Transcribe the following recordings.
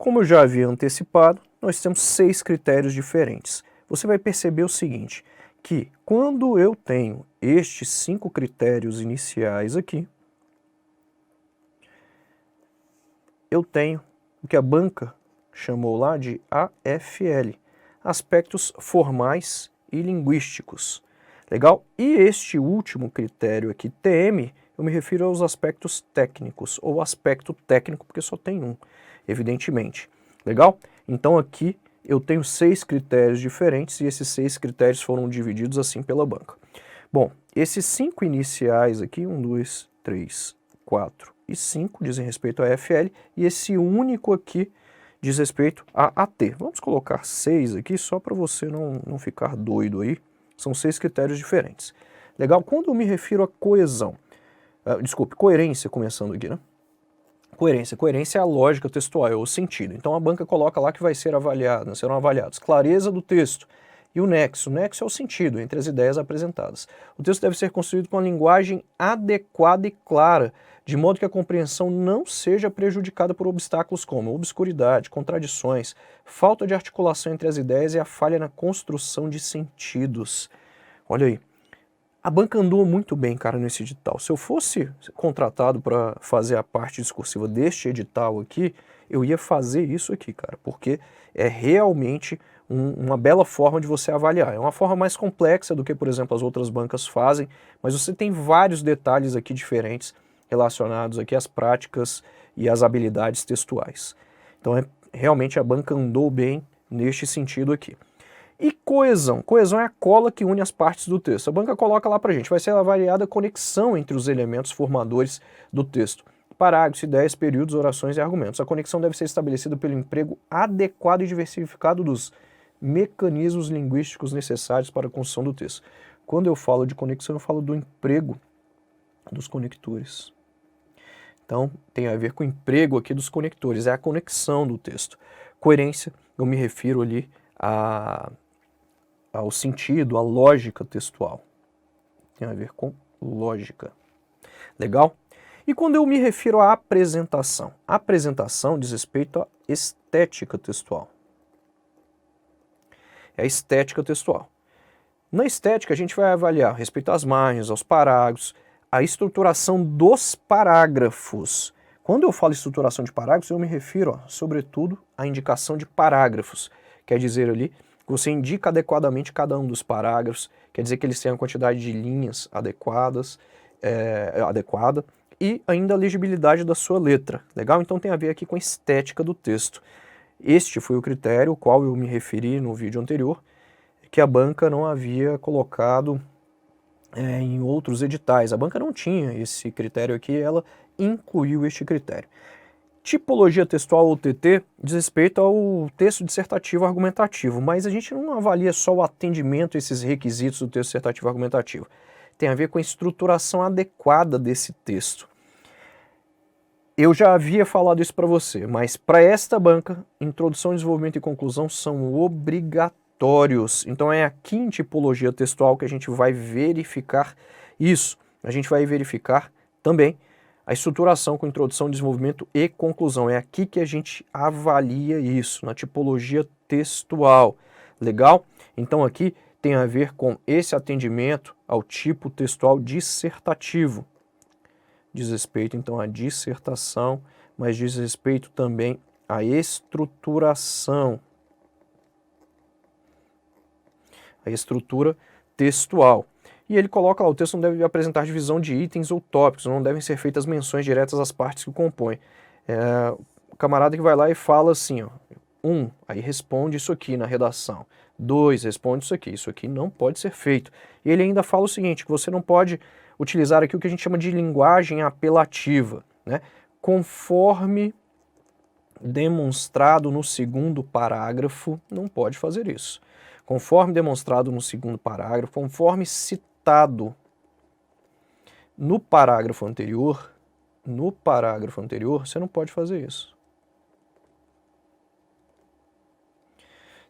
Como eu já havia antecipado, nós temos 6 critérios diferentes. Você vai perceber o seguinte, que quando eu tenho estes 5 critérios iniciais aqui, eu tenho o que a banca chamou lá de AFL, aspectos formais e linguísticos. Legal? E este último critério aqui, TM, eu me refiro aos aspectos técnicos, ou aspecto técnico, porque só tem um, evidentemente. Legal? Então aqui eu tenho 6 critérios diferentes e esses 6 critérios foram divididos assim pela banca. Bom, esses 5 iniciais aqui, 1, 2, 3, 4 e 5, dizem respeito a AFL, e esse único aqui diz respeito a AT. Vamos colocar 6 aqui só para você não ficar doido aí. São 6 critérios diferentes. Legal? Quando eu me refiro a coesão, coerência começando aqui, né? Coerência é a lógica textual, é o sentido. Então a banca coloca lá que vai ser avaliado, serão avaliados clareza do texto e o nexo. O nexo é o sentido entre as ideias apresentadas. O texto deve ser construído com uma linguagem adequada e clara, de modo que a compreensão não seja prejudicada por obstáculos como obscuridade, contradições, falta de articulação entre as ideias e a falha na construção de sentidos. Olha aí. A banca andou muito bem, cara, nesse edital. Se eu fosse contratado para fazer a parte discursiva deste edital aqui, eu ia fazer isso aqui, cara, porque é realmente uma bela forma de você avaliar. É uma forma mais complexa do que, por exemplo, as outras bancas fazem, mas você tem vários detalhes aqui diferentes relacionados aqui às práticas e às habilidades textuais. Então, realmente a banca andou bem neste sentido aqui. E coesão? Coesão é a cola que une as partes do texto. A banca coloca lá pra gente, vai ser avaliada a conexão entre os elementos formadores do texto. Parágrafos, ideias, períodos, orações e argumentos. A conexão deve ser estabelecida pelo emprego adequado e diversificado dos mecanismos linguísticos necessários para a construção do texto. Quando eu falo de conexão, eu falo do emprego dos conectores. Então, tem a ver com o emprego aqui dos conectores, é a conexão do texto. Coerência, eu me refiro ali ao sentido, à lógica textual. Tem a ver com lógica. Legal? E quando eu me refiro à apresentação? A apresentação diz respeito à estética textual. É a estética textual. Na estética, a gente vai avaliar respeito às margens, aos parágrafos, a estruturação dos parágrafos. Quando eu falo estruturação de parágrafos, eu me refiro, sobretudo, à indicação de parágrafos. Quer dizer ali que você indica adequadamente cada um dos parágrafos, quer dizer que eles têm a quantidade de linhas adequada e ainda a legibilidade da sua letra. Legal? Então tem a ver aqui com a estética do texto. Este foi o critério ao qual eu me referi no vídeo anterior, que a banca não havia colocado em outros editais. A banca não tinha esse critério aqui, ela incluiu este critério. Tipologia textual ou TT diz respeito ao texto dissertativo argumentativo, mas a gente não avalia só o atendimento a esses requisitos do texto dissertativo argumentativo. Tem a ver com a estruturação adequada desse texto. Eu já havia falado isso para você, mas para esta banca, introdução, desenvolvimento e conclusão são obrigatórios. Então é aqui em tipologia textual que a gente vai verificar isso. A gente vai verificar também a estruturação com introdução, desenvolvimento e conclusão. É aqui que a gente avalia isso, na tipologia textual. Legal? Então aqui tem a ver com esse atendimento ao tipo textual dissertativo. Diz respeito então à dissertação, mas diz respeito também à estruturação. A estrutura textual. E ele coloca lá, o texto não deve apresentar divisão de itens ou tópicos, não devem ser feitas menções diretas às partes que o compõem. O camarada que vai lá e fala assim, ó, 1, aí responde isso aqui na redação. 2, responde isso aqui não pode ser feito. E ele ainda fala o seguinte, que você não pode utilizar aqui o que a gente chama de linguagem apelativa, né? Conforme demonstrado no segundo parágrafo, não pode fazer isso. Conforme demonstrado no segundo parágrafo, conforme citado no parágrafo anterior, você não pode fazer isso.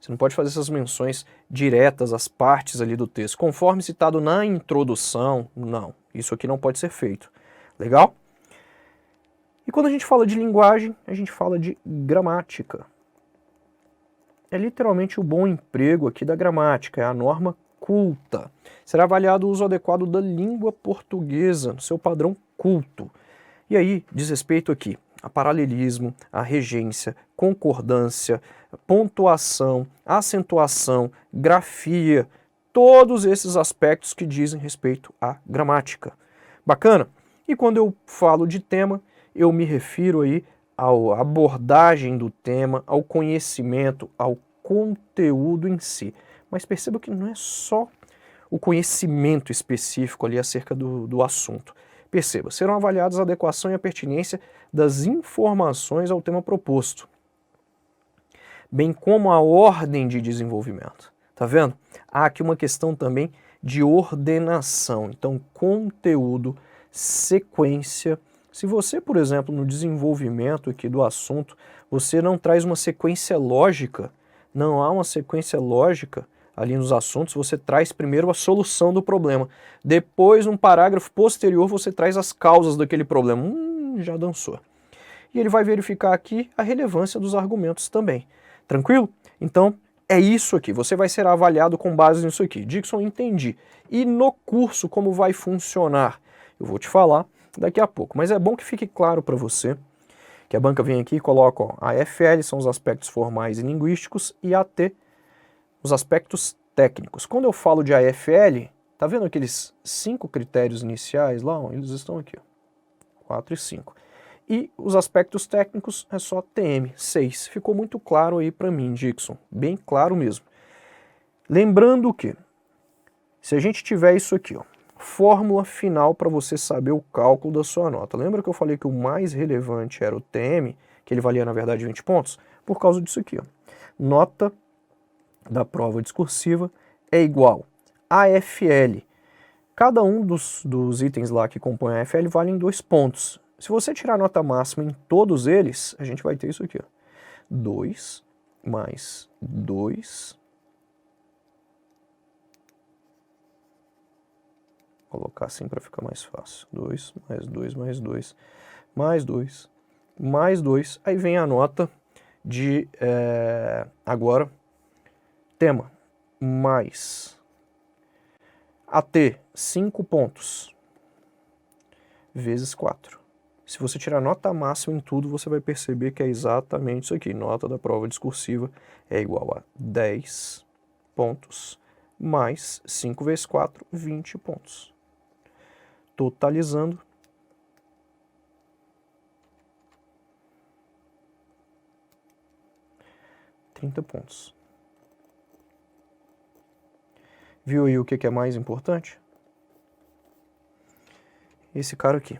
Você não pode fazer essas menções diretas às partes ali do texto. Conforme citado na introdução, não. Isso aqui não pode ser feito. Legal? E quando a gente fala de linguagem, a gente fala de gramática. É literalmente o bom emprego aqui da gramática, é a norma culta. Será avaliado o uso adequado da língua portuguesa, no seu padrão culto. E aí, diz respeito aqui a paralelismo, a regência, concordância, pontuação, acentuação, grafia, todos esses aspectos que dizem respeito à gramática. Bacana? E quando eu falo de tema, eu me refiro aí à abordagem do tema, ao conhecimento, ao conteúdo em si. Mas perceba que não é só o conhecimento específico ali acerca do assunto. Perceba, serão avaliadas a adequação e a pertinência das informações ao tema proposto, bem como a ordem de desenvolvimento. Tá vendo? Há aqui uma questão também de ordenação. Então, conteúdo, sequência. Se você, por exemplo, no desenvolvimento aqui do assunto, você não traz uma sequência lógica, não há uma sequência lógica ali nos assuntos, você traz primeiro a solução do problema. Depois, num parágrafo posterior, você traz as causas daquele problema. Já dançou. E ele vai verificar aqui a relevância dos argumentos também. Tranquilo? Então, é isso aqui. Você vai ser avaliado com base nisso aqui. Dixon, entendi. E no curso, como vai funcionar? Eu vou te falar daqui a pouco. Mas é bom que fique claro para você que a banca vem aqui e coloca, ó, a AFL são os aspectos formais e linguísticos e a AT os aspectos técnicos. Quando eu falo de AFL, tá vendo aqueles 5 critérios iniciais lá? Eles estão aqui, ó, 4 e 5. E os aspectos técnicos é só TM, 6. Ficou muito claro aí para mim, Dixon, bem claro mesmo. Lembrando que, se a gente tiver isso aqui, ó, fórmula final para você saber o cálculo da sua nota. Lembra que eu falei que o mais relevante era o TM, que ele valia na verdade 20 pontos? Por causa disso aqui, ó. Nota da prova discursiva é igual a AFL. Cada um dos itens lá que compõem a AFL valem 2 pontos. Se você tirar a nota máxima em todos eles, a gente vai ter isso aqui, ó. 2 mais 2. Vou colocar assim para ficar mais fácil. 2 mais 2 mais 2 mais 2 mais 2. Aí vem a nota de, agora, tema, mais AT, 5 pontos, vezes 4. Se você tirar nota máxima em tudo, você vai perceber que é exatamente isso aqui. Nota da prova discursiva é igual a 10 pontos, mais 5 vezes 4, 20 pontos. Totalizando, R$30 pontos. Viu aí o que é mais importante? Esse cara aqui.